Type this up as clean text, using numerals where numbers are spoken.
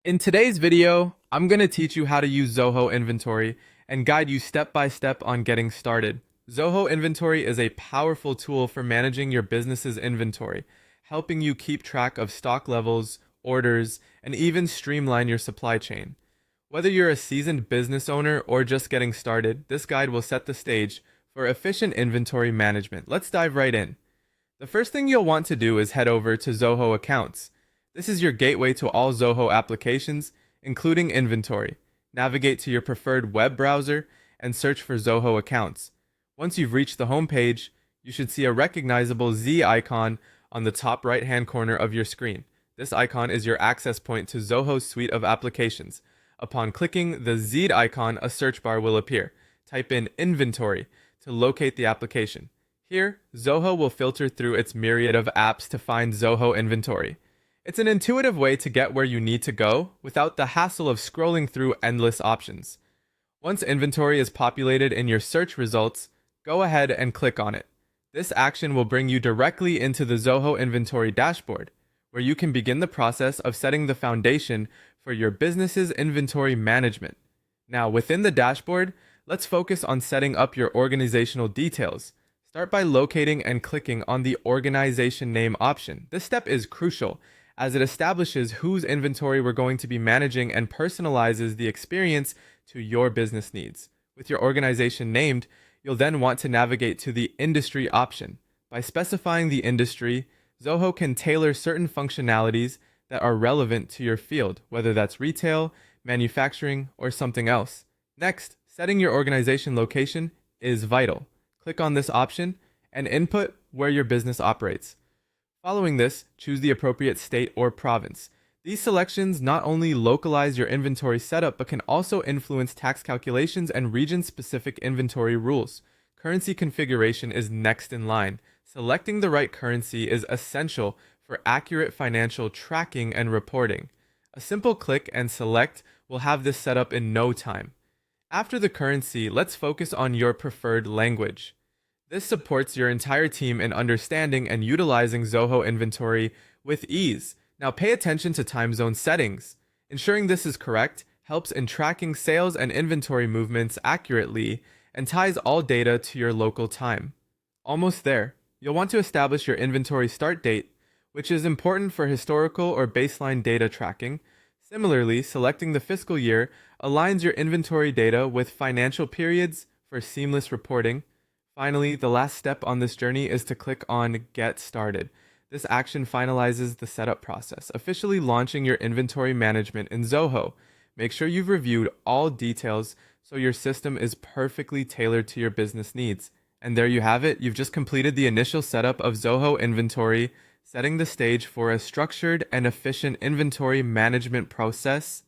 In today's video, I'm going to teach you how to use Zoho Inventory and guide you step by step on getting started. Zoho Inventory is a powerful tool for managing your business's inventory, helping you keep track of stock levels, orders, and even streamline your supply chain. Whether you're a seasoned business owner or just getting started, this guide will set the stage for efficient inventory management. Let's dive right in. The first thing you'll want to do is head over to Zoho Accounts. This is your gateway to all Zoho applications, including inventory. Navigate to your preferred web browser and search for Zoho Accounts. Once you've reached the home page, you should see a recognizable Z icon on the top right-hand corner of your screen. This icon is your access point to Zoho's suite of applications. Upon clicking the Z icon, a search bar will appear. Type in Inventory to locate the application. Here, Zoho will filter through its myriad of apps to find Zoho Inventory. It's an intuitive way to get where you need to go without the hassle of scrolling through endless options. Once inventory is populated in your search results, go ahead and click on it. This action will bring you directly into the Zoho Inventory dashboard, where you can begin the process of setting the foundation for your business's inventory management. Now, within the dashboard, let's focus on setting up your organizational details. Start by locating and clicking on the organization name option. This step is crucial as it establishes whose inventory we're going to be managing and personalizes the experience to your business needs. With your organization named, you'll then want to navigate to the industry option. By specifying the industry, Zoho can tailor certain functionalities that are relevant to your field, whether that's retail, manufacturing, or something else. Next, setting your organization location is vital. Click on this option and input where your business operates. Following this, choose the appropriate state or province. These selections not only localize your inventory setup, but can also influence tax calculations and region-specific inventory rules. Currency configuration is next in line. Selecting the right currency is essential for accurate financial tracking and reporting. A simple click and select will have this set up in no time. After the currency, let's focus on your preferred language. This supports your entire team in understanding and utilizing Zoho Inventory with ease. Now pay attention to time zone settings. Ensuring this is correct helps in tracking sales and inventory movements accurately and ties all data to your local time. Almost there. You'll want to establish your inventory start date, which is important for historical or baseline data tracking. Similarly, selecting the fiscal year aligns your inventory data with financial periods for seamless reporting. Finally, the last step on this journey is to click on Get Started. This action finalizes the setup process, officially launching your inventory management in Zoho. Make sure you've reviewed all details so your system is perfectly tailored to your business needs. And there you have it. You've just completed the initial setup of Zoho Inventory, setting the stage for a structured and efficient inventory management process.